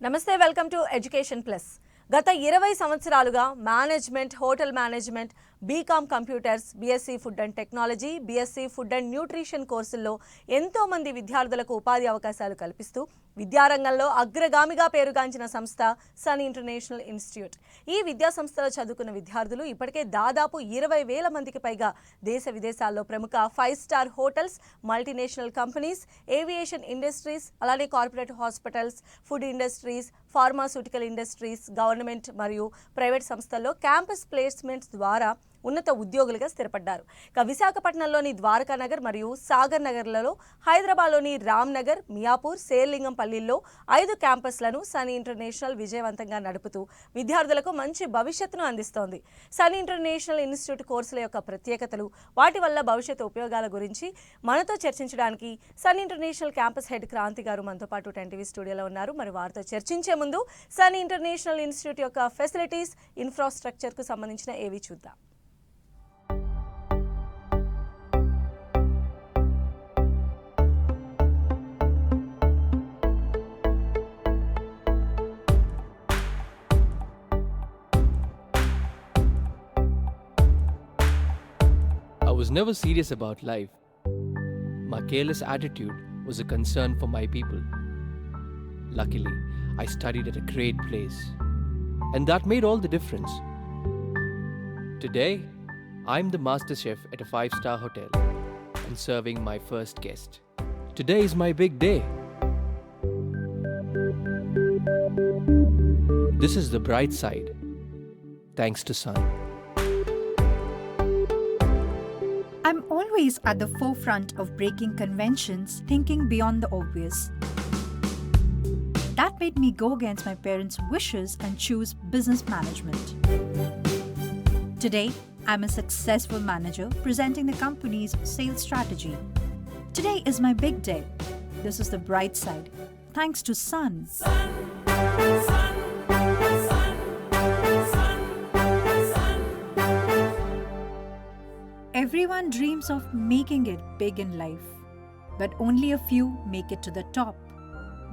నమస్తే, welcome to education plus. గత 20 సంవత్సరాలుగా management, hotel management, BCom computers, BSc food and technology, BSc food and nutrition కోర్సుల్లో ఎంతో మంది విద్యార్థులకు ఉపాధి అవకాశాలు కల్పిస్తూ విద్యారంగంలో అగ్రగామిగా పేరుగాంచిన సంస్థ సన్ ఇంటర్నేషనల్ ఇన్స్టిట్యూట్. ఈ విద్యా సంస్థలో చదువుకున్న విద్యార్థులు ఇప్పటికే దాదాపు 20,000 మందికి పైగా దేశ విదేశాల్లో ప్రముఖ 5 star hotels, multinational companies, aviation industries, అలానే corporate hospitals, food industries, pharmaceutical industries, government మరియు ప్రైవేట్ సంస్థల్లో క్యాంపస్ ప్లేస్మెంట్స్ ద్వారా ఉన్నత ఉద్యోగులుగా స్థిరపడ్డారు. ఇక విశాఖపట్నంలోని ద్వారకానగర్ మరియు సాగర్ నగర్లలో, హైదరాబాద్లోని రామ్నగర్, మియాపూర్, శేర్లింగంపల్లిలో 5 క్యాంపస్లను సన్ ఇంటర్నేషనల్ విజయవంతంగా నడుపుతూ విద్యార్థులకు మంచి భవిష్యత్తును అందిస్తోంది. సన్ ఇంటర్నేషనల్ ఇన్స్టిట్యూట్ కోర్సుల యొక్క ప్రత్యేకతలు, వాటి వల్ల భవిష్యత్తు ఉపయోగాల గురించి మనతో చర్చించడానికి Sun International campus head Kranti garu మనతో పాటు 10 స్టూడియోలో ఉన్నారు. మరి వారితో చర్చించే ముందు సన్ ఇంటర్నేషనల్ ఇన్స్టిట్యూట్ యొక్క ఫెసిలిటీస్, ఇన్ఫ్రాస్ట్రక్చర్కు సంబంధించిన ఏవి చూద్దాం. I was never serious about life. My careless attitude was a concern for my people. Luckily, I studied at a great place, and that made all the difference. Today, I'm the master chef at a 5-star hotel and serving my first guest. Today is my big day. This is the bright side, thanks to Sun. I'm always at the forefront of breaking conventions, thinking beyond the obvious. That made me go against my parents' wishes and choose business management. Today, I'm a successful manager presenting the company's sales strategy. Today is my big day. This is the bright side, thanks to Sun. Everyone dreams of making it big in life, but only a few make it to the top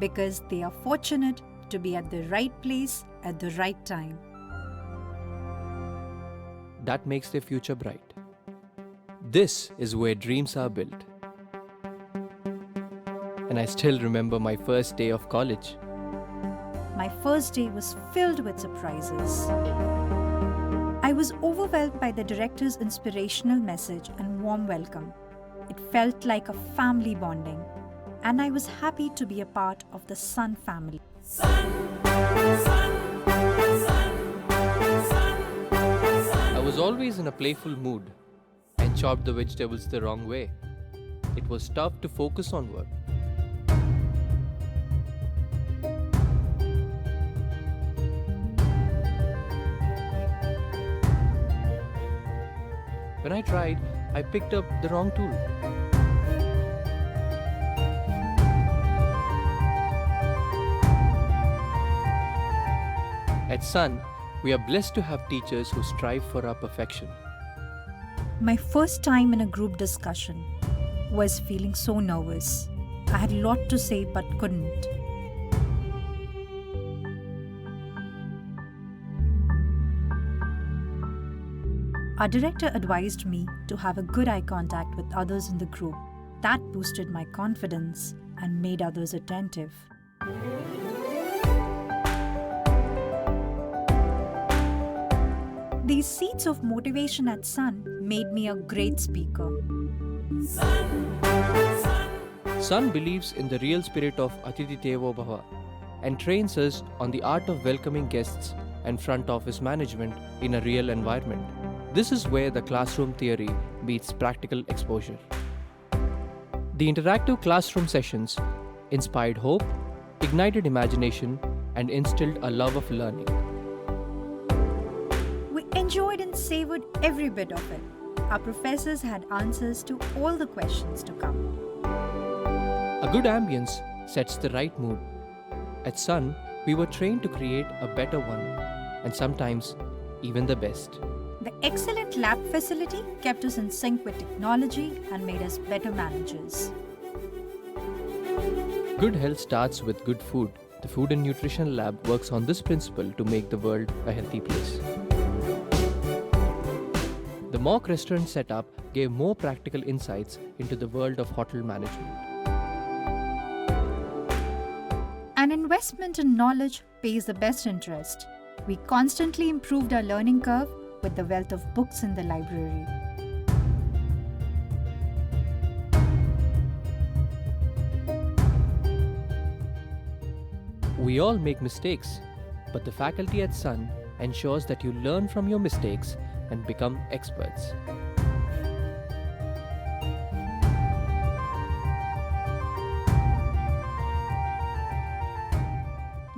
because they are fortunate to be at the right place at the right time. That makes their future bright. This is where dreams are built. And I still remember my first day of college. My first day was filled with surprises. I was overwhelmed by the director's inspirational message and warm welcome. It felt like a family bonding, and I was happy to be a part of the Sun family. I was always in a playful mood and chopped the vegetables the wrong way. It was tough to focus on work. When I tried, I picked up the wrong tool. At Sun, we are blessed to have teachers who strive for our perfection. My first time in a group discussion was feeling so nervous. I had a lot to say but couldn't. Our director advised me to have a good eye contact with others in the group. That boosted my confidence and made others attentive. These seeds of motivation at Sun made me a great speaker. Sun believes in the real spirit of Atithi Devo Bhava and trains us on the art of welcoming guests and front office management in a real environment. This is where the classroom theory meets practical exposure. The interactive classroom sessions inspired hope, ignited imagination, and instilled a love of learning. We enjoyed and savored every bit of it. Our professors had answers to all the questions to come. A good ambience sets the right mood. At Sun, we were trained to create a better one, and sometimes even the best. The excellent lab facility kept us in sync with technology and made us better managers. Good health starts with good food, The Food and Nutrition Lab works on this principle to make the world a healthy place. The mock restaurant setup gave more practical insights into the world of hotel management. An investment in knowledge pays the best interest. We constantly improved our learning curve with the wealth of books in the library. We all make mistakes, but the faculty at Sun ensures that you learn from your mistakes and become experts.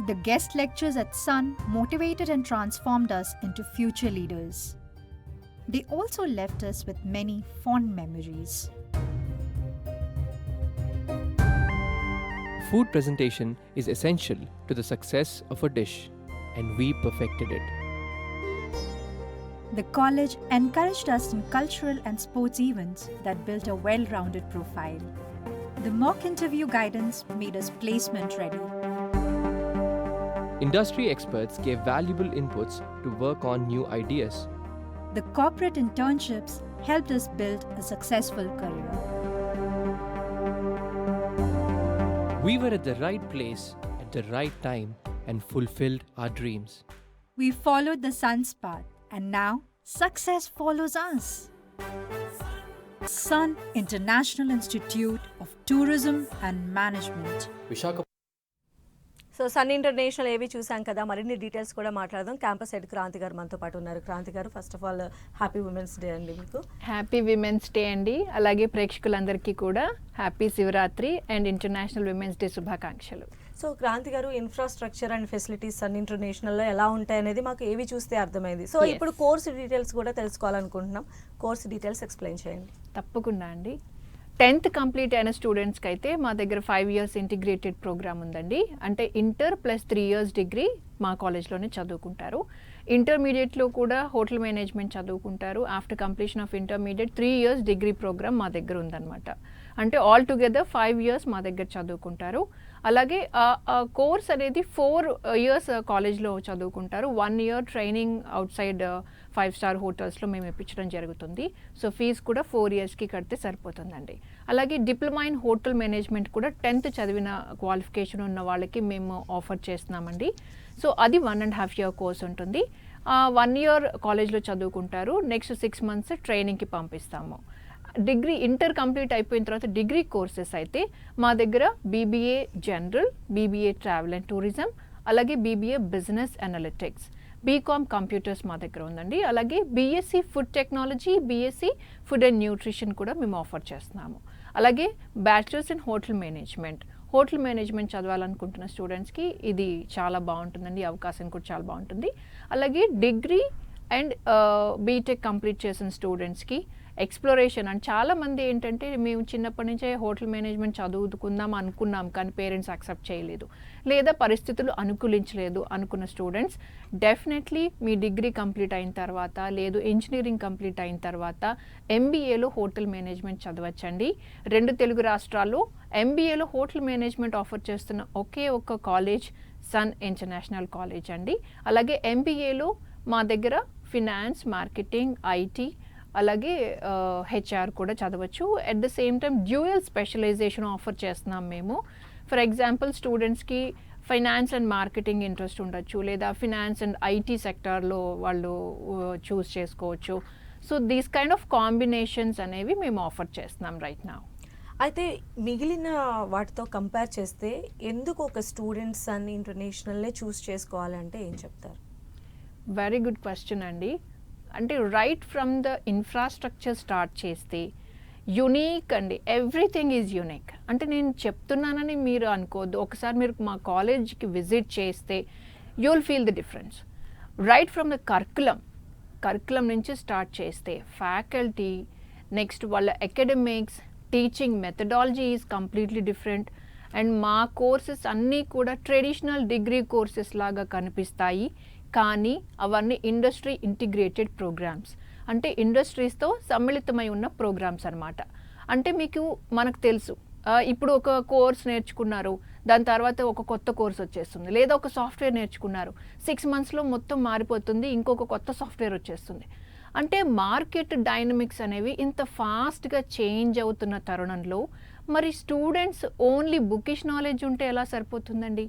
The guest lectures at Sun motivated and transformed us into future leaders. They also left us with many fond memories. Food presentation is essential to the success of a dish, and we perfected it. The college encouraged us in cultural and sports events that built a well-rounded profile. The mock interview guidance made us placement ready. Industry experts gave valuable inputs to work on new ideas. The corporate internships helped us build a successful career. We were at the right place at the right time and fulfilled our dreams. We followed the Sun's path, and now success follows us. Sun International Institute of Tourism and Management. So Sun International ఏవి చూసాం కదా, మరిన్ని details కూడా మాట్లాడదాం. Campus head Kranti garu మనతో పాటు ఉన్నారు. క్రాంతి గారు, first of all happy women's day అండి మీకు. హ్యాపీ విమెన్స్ డే అండి. అలాగే ప్రేక్షకులందరికీ కూడా happy Shivaratri and international women's day శుభాకాంక్షలు. సో క్రాంతి గారు, ఇన్ఫ్రాస్ట్రక్చర్ అండ్ ఫెసిలిటీస్ సన్ ఇంటర్నేషనల్లో ఎలా ఉంటాయనేది మాకు ఏవి చూస్తే అర్థమైంది. సో ఇప్పుడు కోర్స్ డీటెయిల్స్ కూడా తెలుసుకోవాలనుకుంటున్నాం. కోర్స్ డీటెయిల్స్ ఎక్స్ప్లెయిన్ చేయండి. తప్పకుండా అండి. 10th కంప్లీట్ అయిన స్టూడెంట్స్కి అయితే మా దగ్గర 5 years ఇంటిగ్రేటెడ్ ప్రోగ్రామ్ ఉందండి. అంటే ఇంటర్ ప్లస్ 3 years డిగ్రీ మా కాలేజ్లోనే చదువుకుంటారు. ఇంటర్మీడియట్లో కూడా హోటల్ మేనేజ్మెంట్ చదువుకుంటారు. After completion of intermediate 3 years degree programme మా దగ్గర ఉందన్నమాట. అంటే ఆల్ టుగెదర్ 5 years మా దగ్గర చదువుకుంటారు. అలాగే కోర్స్ అనేది 4 years కాలేజ్లో చదువుకుంటారు. 1 year training out side 5-star హోటల్స్లో మేము ఇప్పించడం జరుగుతుంది. సో ఫీజు కూడా 4 yearsకి కడితే సరిపోతుందండి. అలాగే డిప్లొమా ఇన్ హోటల్ మేనేజ్మెంట్ కూడా 10th చదివిన క్వాలిఫికేషన్ ఉన్న వాళ్ళకి మేము ఆఫర్ చేస్తున్నామండి. సో అది 1.5 year కోర్స్ ఉంటుంది. 1 year కాలేజ్లో చదువుకుంటారు. నెక్స్ట్ 6 months ట్రైనింగ్కి పంపిస్తాము. డిగ్రీ ఇంటర్ కంప్లీట్ అయిపోయిన తర్వాత డిగ్రీ కోర్సెస్ అయితే మా దగ్గర BBA general, BBA travel and tourism, అలాగే BBA business analytics, BCom computers మా దగ్గర ఉందండి. అలాగే BSc food technology, BSc food and nutrition కూడా మేము ఆఫర్ చేస్తున్నాము. అలాగే bachelors in hotel management, hotel management చదవాలనుకుంటున్న స్టూడెంట్స్కి ఇది చాలా బాగుంటుందండి. అవకాశం కూడా చాలా బాగుంటుంది. అలాగే డిగ్రీ అండ్ బీటెక్ కంప్లీట్ చేసిన స్టూడెంట్స్కి ఎక్స్ప్లోరేషన్ అండ్ చాలామంది ఏంటంటే మేము చిన్నప్పటి నుంచే హోటల్ మేనేజ్మెంట్ చదువుకుందాం అనుకున్నాం కానీ పేరెంట్స్ యాక్సెప్ట్ చేయలేదు, లేదా పరిస్థితులు అనుకూలించలేదు అనుకున్న స్టూడెంట్స్ డెఫినెట్లీ మీ డిగ్రీ కంప్లీట్ అయిన తర్వాత లేదు ఇంజనీరింగ్ కంప్లీట్ అయిన తర్వాత ఎంబీఏలో హోటల్ మేనేజ్మెంట్ చదవచ్చండి. 2 తెలుగు రాష్ట్రాల్లో ఎంబీఏలో హోటల్ మేనేజ్మెంట్ ఆఫర్ చేస్తున్న ఒకే ఒక్క కాలేజ్ సన్ ఇంటర్నేషనల్ కాలేజ్ అండి. అలాగే ఎంబీఏలో మా దగ్గర ఫినాన్స్, మార్కెటింగ్, ఐటీ, అలాగే హెచ్ఆర్ కూడా చదవచ్చు. At the same time dual specialisation offer చేస్తున్నాం మేము. ఫర్ ఎగ్జాంపుల్ స్టూడెంట్స్కి ఫైనాన్స్ అండ్ మార్కెటింగ్ ఇంట్రెస్ట్ ఉండొచ్చు, లేదా ఫినాన్స్ అండ్ ఐటీ సెక్టార్లో వాళ్ళు చూస్ చేసుకోవచ్చు. So these kind of combinations అనేవి మేము ఆఫర్ చేస్తున్నాం రైట్ నౌ. అయితే మిగిలిన వాటితో కంపేర్ చేస్తే ఎందుకు ఒక స్టూడెంట్స్ అన్ని ఇంటర్నేషనల్లే చూస్ చేసుకోవాలంటే ఏం చెప్తారు? వెరీ గుడ్ క్వశ్చన్ అండి. అంటే right from the infrastructure start చేస్తే యునీక్ అండి, ఎవ్రీథింగ్ ఈజ్ యునీక్. అంటే నేను చెప్తున్నానని మీరు అనుకోవద్దు. ఒకసారి మీరు మా కాలేజ్కి విజిట్ చేస్తే you will feel the difference. Right from the curriculum నుంచి స్టార్ట్ చేస్తే ఫ్యాకల్టీ, నెక్స్ట్ వాళ్ళ academics, teaching methodology is completely different. And మా కోర్సెస్ అన్నీ కూడా ట్రెడిషనల్ డిగ్రీ కోర్సెస్ లాగా కనిపిస్తాయి, కానీ అవన్నీ ఇండస్ట్రీ ఇంటిగ్రేటెడ్ ప్రోగ్రామ్స్. అంటే ఇండస్ట్రీస్తో సమ్మిళితమై ఉన్న ప్రోగ్రామ్స్ అన్నమాట. అంటే మనకు తెలుసు ఇప్పుడు ఒక కోర్స్ నేర్చుకున్నారు, దాని తర్వాత ఒక కొత్త కోర్స్ వచ్చేస్తుంది, లేదా ఒక సాఫ్ట్వేర్ నేర్చుకున్నారు 6 monthsలో మొత్తం మారిపోతుంది, ఇంకొక కొత్త సాఫ్ట్వేర్ వచ్చేస్తుంది. అంటే మార్కెట్ డైనమిక్స్ అనేవి ఇంత ఫాస్ట్గా చేంజ్ అవుతున్న తరుణంలో మరి స్టూడెంట్స్ ఓన్లీ బుకిష్ నాలెడ్జ్ ఉంటే ఎలా సరిపోతుందండి?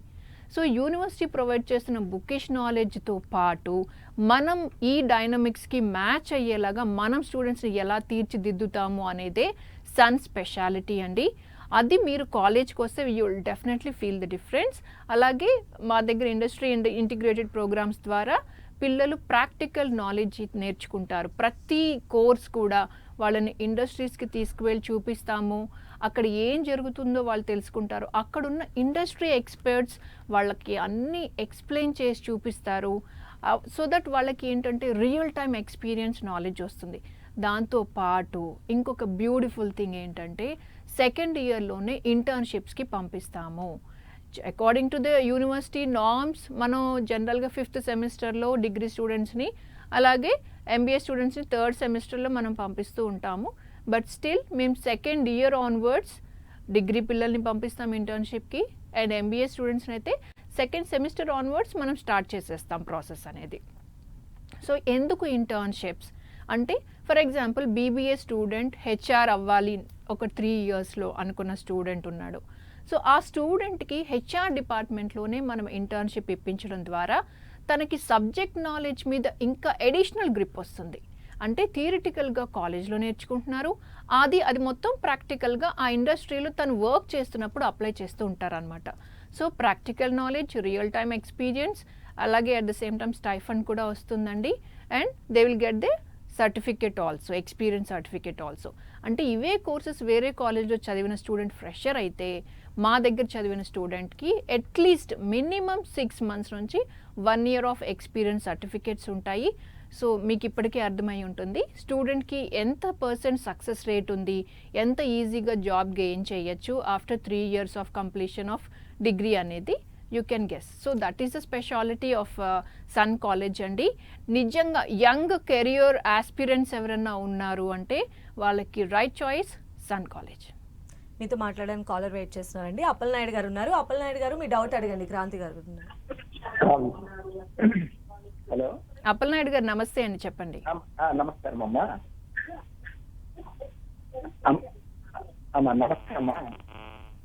సో యూనివర్సిటీ ప్రొవైడ్ చేస్తున్న బుకిష్ నాలెడ్జ్తో పాటు మనం ఈ డైనమిక్స్కి మ్యాచ్ అయ్యేలాగా మనం స్టూడెంట్స్ని ఎలా తీర్చిదిద్దుతాము అనేదే సన్ స్పెషాలిటీ అండి. అది మీరు కాలేజ్కి వస్తే you will definitely feel the difference. అలాగే మా దగ్గర ఇండస్ట్రీ ఇంటిగ్రేటెడ్ ప్రోగ్రామ్స్ ద్వారా పిల్లలు ప్రాక్టికల్ నాలెడ్జ్ నేర్చుకుంటారు. ప్రతి కోర్స్ కూడా వాళ్ళని ఇండస్ట్రీస్కి తీసుకువెళ్ళి చూపిస్తాము, అక్కడ ఏం జరుగుతుందో వాళ్ళు తెలుసుకుంటారు. అక్కడున్న ఇండస్ట్రీ ఎక్స్పర్ట్స్ వాళ్ళకి అన్నీ ఎక్స్ప్లెయిన్ చేసి చూపిస్తారు. సో దట్ వాళ్ళకి ఏంటంటే రియల్ టైమ్ ఎక్స్పీరియన్స్ నాలెడ్జ్ వస్తుంది. దాంతోపాటు ఇంకొక బ్యూటిఫుల్ థింగ్ ఏంటంటే సెకండ్ ఇయర్లోనే ఇంటర్న్షిప్స్కి పంపిస్తాము. According to the university norms మనం జనరల్గా 5th సెమిస్టర్లో డిగ్రీ స్టూడెంట్స్ని, అలాగే ఎంబీఏ స్టూడెంట్స్ని 3rd సెమిస్టర్లో మనం పంపిస్తూ ఉంటాము. బట్ స్టిల్ మేము సెకండ్ ఇయర్ ఆన్వర్డ్స్ డిగ్రీ పిల్లల్ని పంపిస్తాం ఇంటర్న్షిప్కి, అండ్ ఎంబీఏ స్టూడెంట్స్ని అయితే సెకండ్ సెమిస్టర్ ఆన్వర్డ్స్ మనం స్టార్ట్ చేసేస్తాం ప్రాసెస్ అనేది. సో ఎందుకు ఇంటర్న్షిప్స్ అంటే, for example BBA student HR అవ్వాలి ఒక 3 yearsలో అనుకున్న స్టూడెంట్ ఉన్నాడు. సో ఆ స్టూడెంట్కి హెచ్ఆర్ డిపార్ట్మెంట్లోనే మనం ఇంటర్న్షిప్ ఇప్పించడం ద్వారా తనకి సబ్జెక్ట్ నాలెడ్జ్ మీద ఇంకా ఎడిషనల్ గ్రిప్ వస్తుంది. అంటే థియరిటికల్గా కాలేజ్లో నేర్చుకుంటున్నారు, అది మొత్తం ప్రాక్టికల్గా ఆ ఇండస్ట్రీలో తను వర్క్ చేస్తున్నప్పుడు అప్లై చేస్తూ ఉంటారనమాట. So practical knowledge, real time experience, అలాగే at the same time stipend కూడా వస్తుందండి. And they will get the certificate also, experience certificate also. అంటే ఇవే కోర్సెస్ వేరే కాలేజ్లో చదివిన స్టూడెంట్ ఫ్రెషర్ అయితే మా దగ్గర చదివిన స్టూడెంట్కి అట్లీస్ట్ మినిమం 6 months నుంచి 1 year ఆఫ్ ఎక్స్పీరియన్స్ సర్టిఫికేట్స్ ఉంటాయి. సో మీకు ఇప్పటికే అర్థమై ఉంటుంది స్టూడెంట్కి ఎంత % సక్సెస్ రేట్ ఉంది, ఎంత ఈజీగా జాబ్ గెయిన్ చేయొచ్చు after 3 years of completion of degree అనేది you can guess. So that is the speciality of sun college అండి. నిజంగా యంగ్ కెరియర్ ఆస్పిరెంట్స్ ఎవరన్నా ఉన్నారు అంటే వాళ్ళకి రైట్ చాయిస్ సన్ కాలేజ్. మీతో మాట్లాడడానికి కాలర్ వెయిట్ చేస్తున్నారండి. అప్పలనాయుడు గారు ఉన్నారు. అప్పలనాయుడు గారు మీ డౌట్ అడగండి. క్రాంతి గారు ఉన్నారు. హలో అప్పలనాయుడు గారు నమస్తే అండి, చెప్పండి. నమస్కారం అమ్మా.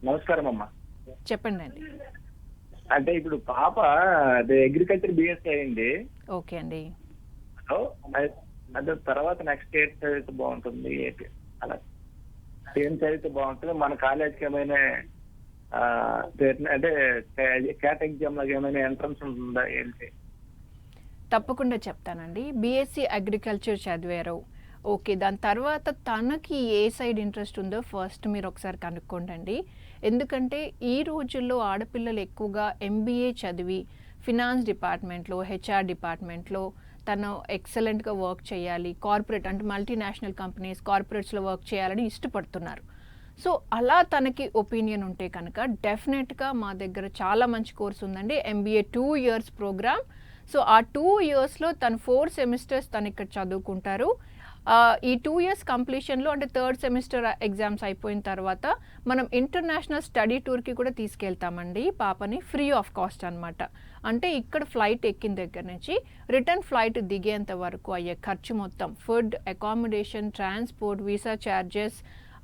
నమస్కారం అమ్మా. చెప్పండి అండి. అంటే ఇప్పుడు పాప అగ్రికల్చర్ బిఎస్సీ అయింది. ఓకే అండి. అదే తర్వాత నెక్స్ట్ స్టేట్ చదివితే బాగుంటుంది, అలా ఏం చదివితే బాగుంటుంది? మన కాలేజ్కి ఏమైనా అంటే క్యాట్ ఎగ్జామ్ లాగా ఏమైనా ఎంట్రన్స్ ఉంటుందా ఏంటి? తప్పకుండా చెప్తానండి. బీఎస్సీ అగ్రికల్చర్ చదివారు, ఓకే. దాని తర్వాత తనకి ఏ సైడ్ ఇంట్రెస్ట్ ఉందో ఫస్ట్ మీరు ఒకసారి కనుక్కోండి. ఎందుకంటే ఈ రోజుల్లో ఆడపిల్లలు ఎక్కువగా ఎంబీఏ చదివి ఫినాన్స్ డిపార్ట్మెంట్లో, హెచ్ఆర్ డిపార్ట్మెంట్లో తను ఎక్సలెంట్గా వర్క్ చేయాలి, కార్పొరేట్ అంటే మల్టీనేషనల్ కంపెనీస్ కార్పొరేట్స్లో వర్క్ చేయాలని ఇష్టపడుతున్నారు. సో అలా తనకి ఒపీనియన్ ఉంటే కనుక డెఫినెట్గా మా దగ్గర చాలా మంచి కోర్స్ ఉందండి, ఎంబీఏ 2 years ప్రోగ్రామ్. సో ఆ 2 yearsలో తను 4 semesters తను ఇక్కడ చదువుకుంటారు. ఈ 2 years కంప్లీషన్లో అంటే 3rd semester ఎగ్జామ్స్ అయిపోయిన తర్వాత మనం ఇంటర్నేషనల్ స్టడీ టూర్కి కూడా తీసుకెళ్తామండి పాపని, ఫ్రీ ఆఫ్ కాస్ట్ అనమాట. అంటే ఇక్కడ ఫ్లైట్ ఎక్కిన దగ్గర నుంచి రిటర్న్ ఫ్లైట్ దిగేంత వరకు అయ్యే ఖర్చు మొత్తం, food, accommodation, transport, visa charges,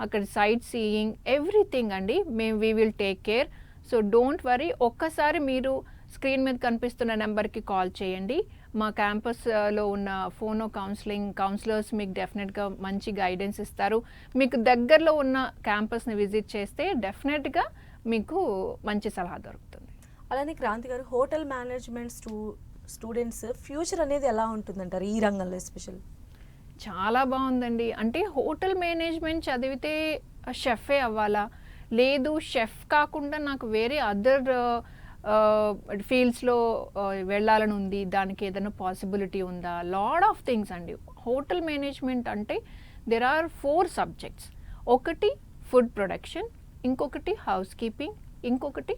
అక్కడ సైట్ సీయింగ్, ఎవ్రీథింగ్ అండి మేము we will take care. So don't worry. ఒక్కసారి మీరు స్క్రీన్ మీద కనిపిస్తున్న నెంబర్కి కాల్ చేయండి. మా క్యాంపస్లో ఉన్న ఫోనో కౌన్సిలర్స్ మీకు డెఫినెట్గా మంచి గైడెన్స్ ఇస్తారు. మీకు దగ్గరలో ఉన్న క్యాంపస్ని విజిట్ చేస్తే డెఫినెట్గా మీకు మంచి సలహా దొరుకుతుంది. అలానే క్రాంతి గారు, హోటల్ మేనేజ్మెంట్ స్టూడెంట్స్ ఫ్యూచర్ అనేది ఎలా ఉంటుందంటారు ఈ రంగంలో ఎస్పెషల్? చాలా బాగుందండి. అంటే హోటల్ మేనేజ్మెంట్ చదివితే షెఫే అవ్వాలా, లేదు షెఫ్ కాకుండా నాకు వేరే అదర్ ఫీల్డ్స్లో వెళ్ళాలని ఉంది, దానికి ఏదైనా పాసిబిలిటీ ఉందా? లాడ్ ఆఫ్ థింగ్స్ అండి. హోటల్ మేనేజ్మెంట్ అంటే దెర్ ఆర్ 4 subjects. ఒకటి ఫుడ్ ప్రొడక్షన్, ఇంకొకటి హౌస్ కీపింగ్, ఇంకొకటి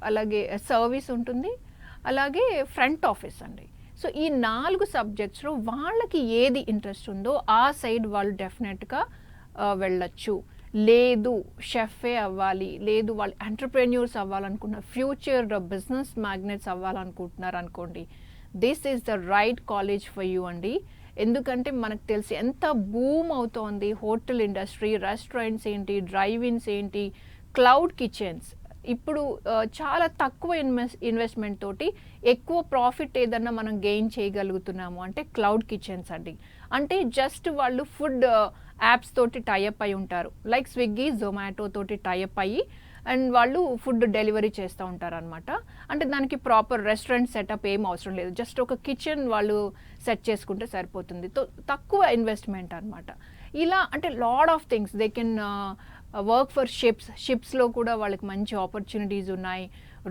అలాగే సర్వీస్ ఉంటుంది, అలాగే ఫ్రంట్ ఆఫీస్ అండి. సో ఈ 4 subjectsలో వాళ్ళకి ఏది ఇంట్రెస్ట్ ఉందో ఆ సైడ్ వాళ్ళు డెఫినెట్గా వెళ్ళొచ్చు. లేదు షెఫే అవ్వాలి, లేదు వాళ్ళు ఎంటర్ప్రెన్యూర్స్ అవ్వాలనుకుంటున్నారు, ఫ్యూచర్ బిజినెస్ మ్యాగ్నెట్స్ అవ్వాలనుకుంటున్నారు అనుకోండి, this is the right college for you అండి. ఎందుకంటే మనకు తెలిసి ఎంత బూమ్ అవుతోంది హోటల్ ఇండస్ట్రీ, రెస్టారెంట్స్ ఏంటి, డ్రైవ్ ఇన్స్ ఏంటి, క్లౌడ్ కిచెన్స్. ఇప్పుడు చాలా తక్కువ ఇన్వెస్ట్మెంట్ తోటి ఎక్కువ ప్రాఫిట్ ఏదన్నా మనం గెయిన్ చేయగలుగుతున్నాము అంటే క్లౌడ్ కిచెన్స్ అండి. అంటే జస్ట్ వాళ్ళు ఫుడ్ యాప్స్ తోటి టైఅప్ అయి ఉంటారు, లైక్ స్విగ్గీ, జొమాటో తోటి టైఅప్ అయ్యి అండ్ వాళ్ళు ఫుడ్ డెలివరీ చేస్తూ ఉంటారు అనమాట. అంటే దానికి ప్రాపర్ రెస్టారెంట్ సెటప్ ఏం అవసరం లేదు, జస్ట్ ఒక కిచెన్ వాళ్ళు సెట్ చేసుకుంటే సరిపోతుంది. తక్కువ ఇన్వెస్ట్మెంట్ అనమాట. ఇలా అంటే lot of things they can work for షిప్స్లో కూడా వాళ్ళకి మంచి ఆపర్చునిటీస్ ఉన్నాయి,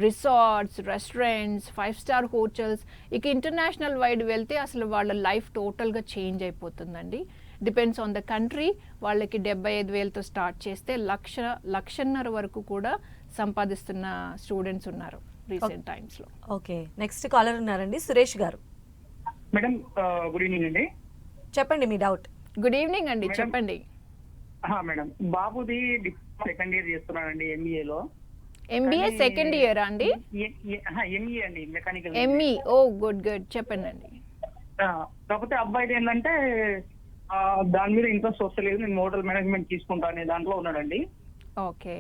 రిసార్ట్స్, రెస్టారెంట్స్, 5-star హోటల్స్. ఇక ఇంటర్నేషనల్ వైడ్ వెళ్తే అసలు వాళ్ళ లైఫ్ టోటల్గా చేంజ్ అయిపోతుందండి. Depends on the country. వాళ్ళకి 75,000తో స్టార్ట్ చేస్తే 1,00,000 వరకు కూడా సంపాదిస్తున్న స్టూడెంట్స్ ఉన్నారు రీసెంట్ టైమ్స్లో. ఓకే, నెక్స్ట్ కాలర్ ఉన్నారండి, Suresh garu. Madam good evening అండి. చెప్పండి మీ డౌట్. గుడ్ ఈవినింగ్ అండి, మేడం. చెప్పండి. మేడం బాబుది సెకండ్ ఇయర్ చేస్తున్నానండి ఎంఈఏలో. ఎంబీఏ సెకండ్ ఇయర్ అండి? ఎంఈఏ అండి, మెకానికల్. ఎంఈ, ఓ గుడ్ గుడ్, చెప్పండి అండి. కాకపోతే అబ్బాయిది ఏంటంటే దాని మీద ఇంట్రెస్ట్ వస్తలేదు, నేను హోటల్ మేనేజ్మెంట్ తీసుకుంటాను దాంట్లో ఉన్నాడండి. ఓకే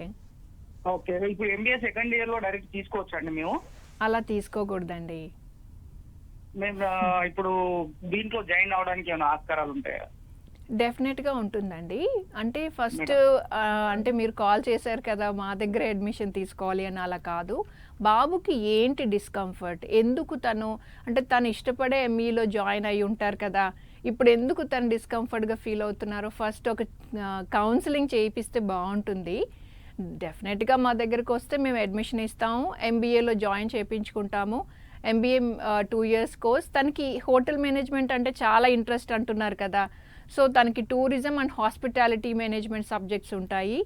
ఓకే, ఇప్పుడు ఎంబీఏ సెకండ్ ఇయర్ లో డైరెక్ట్ తీసుకోవచ్చు అండి మేము? అలా తీసుకోకూడదండి. మేము ఇప్పుడు దీంట్లో జాయిన్ అవడానికి ఏమైనా ఆస్కారాలు ఉంటాయా? డెఫినెట్గా ఉంటుందండి. అంటే ఫస్ట్ అంటే మీరు కాల్ చేశారు కదా మా దగ్గర అడ్మిషన్ తీసుకోవాలి అని, అలా కాదు. బాబుకి ఏంటి డిస్కంఫర్ట్, ఎందుకు తను అంటే తను ఇష్టపడే ఎంఈలో జాయిన్ అయి ఉంటారు కదా, ఇప్పుడు ఎందుకు తను డిస్కంఫర్ట్గా ఫీల్ అవుతున్నారో ఫస్ట్ ఒక కౌన్సిలింగ్ చేయిస్తే బాగుంటుంది. డెఫినెట్గా మా దగ్గరకు వస్తే మేము అడ్మిషన్ ఇస్తాము, ఎంబీఏలో జాయిన్ చేయించుకుంటాము. MBA 2 years course. తనకి హోటల్ మేనేజ్మెంట్ అంటే చాలా ఇంట్రెస్ట్ అంటున్నారు కదా, సో తనకి tourism and hospitality management subjects ఉంటాయి.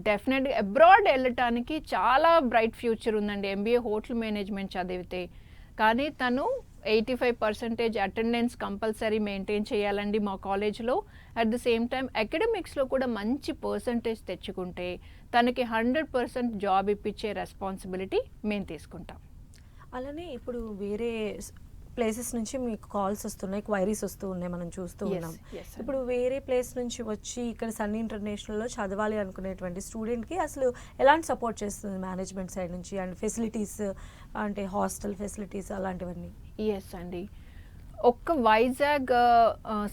డెఫినెట్గా అబ్రాడ్ వెళ్ళటానికి చాలా బ్రైట్ ఫ్యూచర్ ఉందండి ఎంబీఏ హోటల్ మేనేజ్మెంట్ చదివితే. కానీ తను 85% అటెండెన్స్ కంపల్సరీ మెయింటైన్ చేయాలండి మా కాలేజ్లో. అట్ ద సేమ్ టైం అకాడమిక్స్లో కూడా మంచి పర్సంటేజ్ తెచ్చుకుంటే తనకి 100% జాబ్ ఇప్పించే రెస్పాన్సిబిలిటీ మేము తీసుకుంటాం. అలానే ఇప్పుడు వేరే ప్లేసెస్ నుంచి మీకు కాల్స్ వస్తున్నాయి, క్వైరీస్ వస్తూ ఉన్నాయి, మనం చూస్తూ ఉన్నాం. ఇప్పుడు వేరే ప్లేస్ నుంచి వచ్చి ఇక్కడ సన్నీ ఇంటర్నేషనల్లో చదవాలి అనుకునేటువంటి స్టూడెంట్కి అసలు ఎలాంటి సపోర్ట్ చేస్తుంది మేనేజ్మెంట్ సైడ్ నుంచి, అండ్ ఫెసిలిటీస్ అంటే హాస్టల్ ఫెసిలిటీస్ అలాంటివన్నీ? ఎస్ అండి, ఒక్క వైజాగ్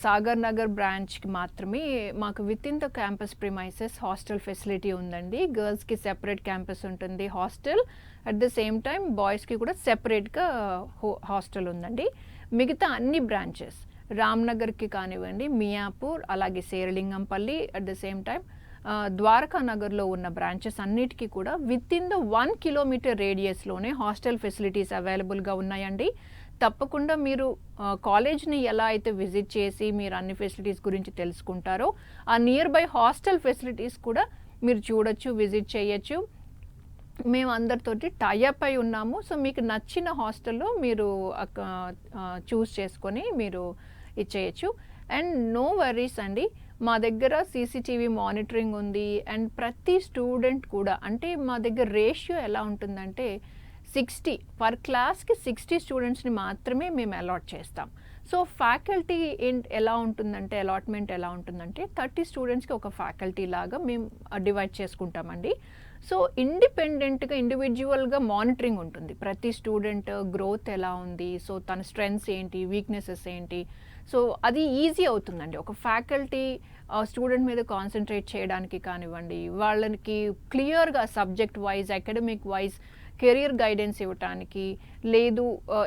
సాగర్ నగర్ బ్రాంచ్కి మాత్రమే మాకు within the campus premises hostel facility ఉందండి. గర్ల్స్కి సెపరేట్ క్యాంపస్ ఉంటుంది hostel, at the same time బాయ్స్కి కూడా సెపరేట్గా హాస్టల్ ఉందండి. మిగతా అన్ని బ్రాంచెస్ రామ్నగర్కి కానివ్వండి, మియాపూర్, అలాగే Serilingampally, at the same time Dwaraka నగర్లో ఉన్న బ్రాంచెస్ అన్నిటికీ కూడా విత్ ఇన్ ద 1 kilometer రేడియస్లోనే హాస్టల్ ఫెసిలిటీస్ అవైలబుల్గా ఉన్నాయండి. తప్పకుండా మీరు కాలేజ్ని ఎలా అయితే విజిట్ చేసి మీరు అన్ని ఫెసిలిటీస్ గురించి తెలుసుకుంటారో ఆ నియర్ బై హాస్టల్ ఫెసిలిటీస్ కూడా మీరు చూడొచ్చు, విజిట్ చేయొచ్చు. మేము అందరితోటి టైఅప్ అయి ఉన్నాము. సో మీకు నచ్చిన హాస్టల్లో మీరు చూస్ చేసుకొని మీరు ఇచ్చేయచ్చు. అండ్ నో వరీస్ అండి, మా దగ్గర సీసీటీవీ మానిటరింగ్ ఉంది. అండ్ ప్రతి స్టూడెంట్ కూడా అంటే మా దగ్గర రేషియో ఎలా ఉంటుందంటే 60 పర్ క్లాస్కి 60 స్టూడెంట్స్ని మాత్రమే మేము అలాట్ చేస్తాం. సో ఫ్యాకల్టీ ఎలా ఉంటుందంటే అలాట్మెంట్ ఎలా ఉంటుందంటే 30 స్టూడెంట్స్కి ఒక ఫ్యాకల్టీ లాగా మేము డివైడ్ చేసుకుంటామండి. సో ఇండిపెండెంట్గా ఇండివిజువల్గా మానిటరింగ్ ఉంటుంది. ప్రతి స్టూడెంట్ గ్రోత్ ఎలా ఉంది, సో తన స్ట్రెంగ్స్ ఏంటి, వీక్నెసెస్ ఏంటి, సో అది ఈజీ అవుతుందండి. ఒక ఫ్యాకల్టీ స్టూడెంట్ మీద కాన్సన్ట్రేట్ చేయడానికి కానివ్వండి, వాళ్ళకి క్లియర్గా subject wise, academic wise career guidance ఇవ్వటానికి, లేదు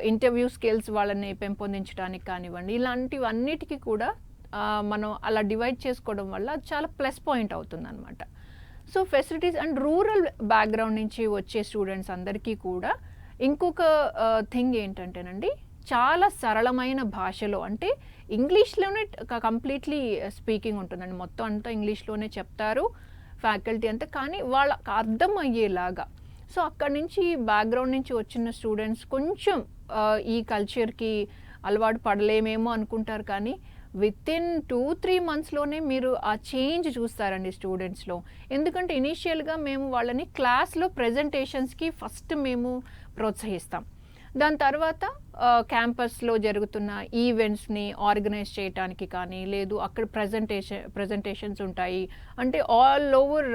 ఇంటర్వ్యూ స్కిల్స్ వాళ్ళని పెంపొందించడానికి కానివ్వండి, ఇలాంటివన్నిటికీ కూడా మనం అలా డివైడ్ చేసుకోవడం వల్ల చాలా ప్లస్ పాయింట్ అవుతుంది అనమాట. So facilities and rural background నుంచి వచ్చే స్టూడెంట్స్ అందరికీ కూడా ఇంకొక థింగ్ ఏంటంటేనండి, చాలా సరళమైన భాషలో అంటే ఇంగ్లీష్లోనే కంప్లీట్లీ స్పీకింగ్ ఉంటుందండి. మొత్తం అంతా ఇంగ్లీష్లోనే చెప్తారు ఫ్యాకల్టీ అంతా, కానీ వాళ్ళకి అర్థం అయ్యేలాగా. సో అక్కడి నుంచి బ్యాక్గ్రౌండ్ నుంచి వచ్చిన స్టూడెంట్స్ కొంచెం ఈ కల్చర్కి అలవాటు పడలేమేమో అనుకుంటారు, కానీ వితిన్ 2-3 మంత్స్లోనే మీరు ఆ చేంజ్ చూస్తారండి స్టూడెంట్స్లో. ఎందుకంటే ఇనీషియల్గా మేము వాళ్ళని క్లాస్లో ప్రజెంటేషన్స్కి ఫస్ట్ మేము ప్రోత్సహిస్తాం. దాని తర్వాత క్యాంపస్లో జరుగుతున్న ఈవెంట్స్ని ఆర్గనైజ్ చేయడానికి కానీ, లేదు అక్కడ ప్రజెంటేషన్స్ ఉంటాయి. అంటే ఆల్ ఓవర్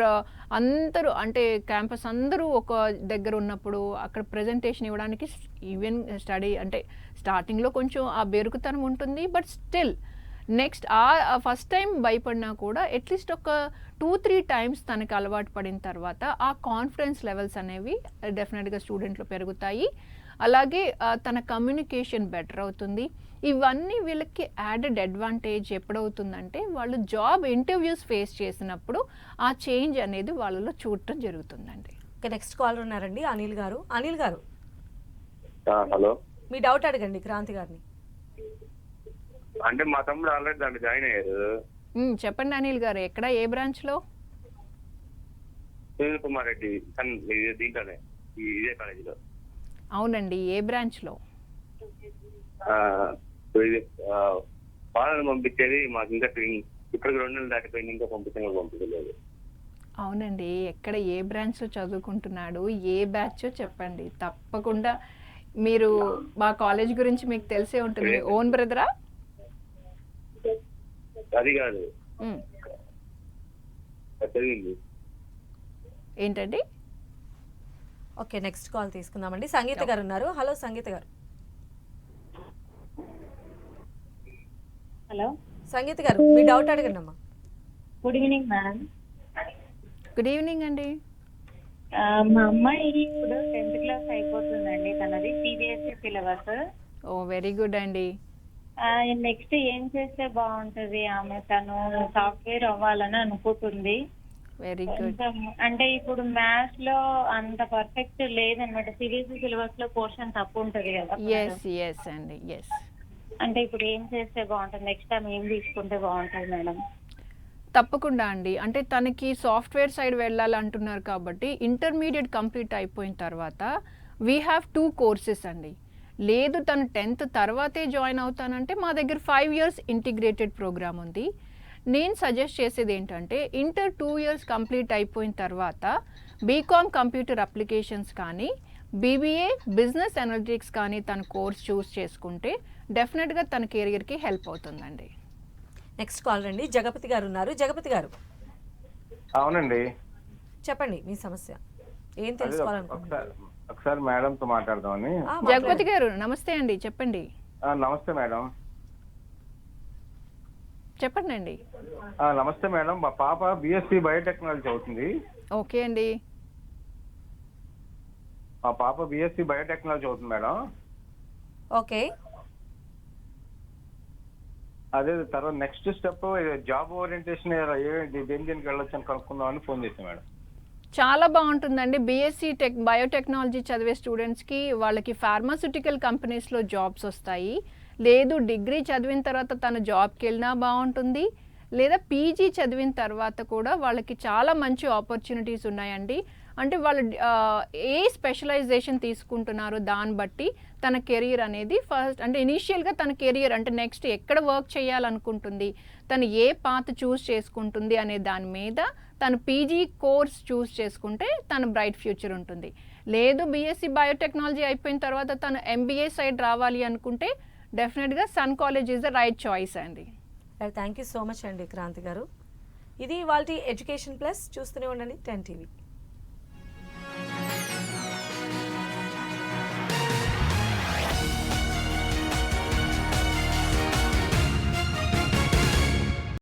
అందరూ, అంటే క్యాంపస్ అందరూ ఒక దగ్గర ఉన్నప్పుడు అక్కడ ప్రజెంటేషన్ ఇవ్వడానికి ఈవెన్ స్టడీ అంటే స్టార్టింగ్లో కొంచెం ఆ బెరుకుతనం ఉంటుంది. But still next first time భయపడినా కూడా అట్లీస్ట్ ఒక 2-3 టైమ్స్ తనకి అలవాటు పడిన తర్వాత ఆ కాన్ఫిడెన్స్ లెవెల్స్ అనేవి డెఫినెట్గా స్టూడెంట్లో పెరుగుతాయి. అలాగే తన కమ్యూనికేషన్ బెటర్ అవుతుంది. ఇవన్నీ వీళ్ళకి యాడెడ్ అడ్వాంటేజ్ ఎప్పుడవుతుందంటే వాళ్ళు జాబ్ ఇంటర్వ్యూస్ ఫేస్ చేసినప్పుడు ఆ చేంజ్ అనేది వాళ్ళలో చూడటం జరుగుతుందండి. ఓకే, నెక్స్ట్ కాలర్ ఉన్నారండి అనిల్ గారు. అనిల్ గారు, హలో. మీ డౌట్ అడగండి క్రాంతి గారిని. అంటే మా తమ్ముడు ఆల్రెడీ దాంట్లో జాయిన్ అయ్యారు. చెప్పండి అనిల్ గారు, ఎక్కడ, ఏ బ్రాంచ్లో? సునీల్ కుమార్ రెడ్డి దీంట్లోనే, ఇదే కాలేజీలో. అవునండి, ఏ బ్రాంచ్లో? వాళ్ళని పంపించేది మాకు ఇంకా ఇప్పటికి 2 నెలలు దాటిపోయింది, ఇంకా పంపించలేదు. అవునండి, ఎక్కడ, ఏ బ్రాంచ్లో చదువుకుంటున్నాడు, ఏ బ్యాచో చెప్పండి. తప్పకుండా మీరు మా కాలేజ్ గురించి మీకు తెలిసే ఉంటుంది. ఓన్ బ్రదరా? అది కాదు, చదివింది. ఏంటండి? ఓకే, నెక్స్ట్ కాల్ తీసుకుందామండి. సంగీత గారు ఉన్నారు. హలో సంగీత గారు. హలో సంగీత గారు, మీ డౌట్ అడగండి అమ్మా. Good evening madam. Good evening అండి. మా అమ్మాయి ఇప్పుడు 10th క్లాస్ అయిపోతుందండి. తనది సిబిఎస్ఈ సిలబస్. ఓ, వెరీ గుడ్ అండి. నెక్స్ట్ ఏం చేస్తే బాగుంటది? ఆమె తను సాఫ్ట్వేర్ అవ్వాలని అనుకుంటుంది. Very good. అంటే ఇప్పుడు మ్యాథ్స్ లో అంత పర్ఫెక్ట్ లేదన్నమాట. సిబిఎస్ఈ సిలబస్ లో పోర్షన్ తప్పు ఉంటది కదా. ఎస్ అండి, ఎస్. అంటే ఇప్పుడు ఏం చేస్తే బాగుంటుంది? నెక్స్ట్ టైం ఏం తీసుకుంటే బాగుంటుంది మేడం? తప్పకుండా అండి. అంటే తనకి సాఫ్ట్వేర్ సైడ్ వెళ్ళాలంటున్నారు కాబట్టి ఇంటర్మీడియట్ కంప్లీట్ అయిపోయిన తర్వాత వీ హ్యావ్ 2 కోర్సెస్ అండి. లేదు తను 10th తర్వాతే జాయిన్ అవుతానంటే మా దగ్గర 5 years ఇంటిగ్రేటెడ్ ప్రోగ్రామ్ ఉంది. నేను సజెస్ట్ చేసేది ఏంటంటే ఇంటర్ 2 years కంప్లీట్ అయిపోయిన తర్వాత బీకామ్ కంప్యూటర్ అప్లికేషన్స్ కానీ, బీబీఏ బిజినెస్ అనలిటిక్స్ కానీ తన కోర్స్ చూస్ చేసుకుంటే డెఫినెట్గా తన కెరియర్కి హెల్ప్ అవుతుందండి. నెక్స్ట్ కాల్ రండి. జగపతి గారు ఉన్నారు. జగపతి గారు, అవునండి, చెప్పండి మీ సమస్య ఏం తెలుసుకోవాలనుకుంటున్నారు? ఒకసారి మేడం తో మాట్లాడదామని. జగపతి గారు నమస్తే అండి, చెప్పండి. నమస్తే మేడం. చెప్పండి అండి. నమస్తే మేడం, మా పాప బిఎస్సి బయోటెక్నాలజీ చదువుతుంది. ఓకే అండి. మా పాప బిఎస్సి బయోటెక్నాలజీ చదువుతుంది మేడం. ఓకే, అదే తర్వాత నెక్స్ట్ స్టెప్ జాబ్ ఓరియంటేషన్ దేనికి వెళ్ళొచ్చు అని కనుక్కుందామని ఫోన్ చేశాను మేడం. చాలా బాగుంటుందండి. బీఎస్సీ బయోటెక్నాలజీ చదివే స్టూడెంట్స్కి వాళ్ళకి ఫార్మాస్యూటికల్ కంపెనీస్లో జాబ్స్ వస్తాయి. లేదు డిగ్రీ చదివిన తర్వాత తన జాబ్కి వెళ్ళినా బాగుంటుంది, లేదా పీజీ చదివిన తర్వాత కూడా వాళ్ళకి చాలా మంచి ఆపర్చునిటీస్ ఉన్నాయండి. అంటే వాళ్ళు ఏ స్పెషలైజేషన్ తీసుకుంటున్నారో దాన్ని బట్టి తన కెరియర్ అనేది ఫస్ట్ అంటే ఇనీషియల్గా తన కెరియర్ అంటే నెక్స్ట్ ఎక్కడ వర్క్ చేయాలనుకుంటుంది, తను ఏ పాత్ చూస్ చేసుకుంటుంది అనే దాని మీద తను పీజీ కోర్స్ చూస్ చేసుకుంటే తన బ్రైట్ ఫ్యూచర్ ఉంటుంది. లేదు బీఎస్సీ బయోటెక్నాలజీ అయిపోయిన తర్వాత తను ఎంబీఏ సైడ్ రావాలి అనుకుంటే డెఫినెట్గా Sun college is the right choice అండి. థ్యాంక్ యూ సో మచ్ అండి క్రాంతి గారు. ఇది ఇవాల్టి ఎడ్యుకేషన్ ప్లస్. చూస్తూనే ఉండండి 10 TV.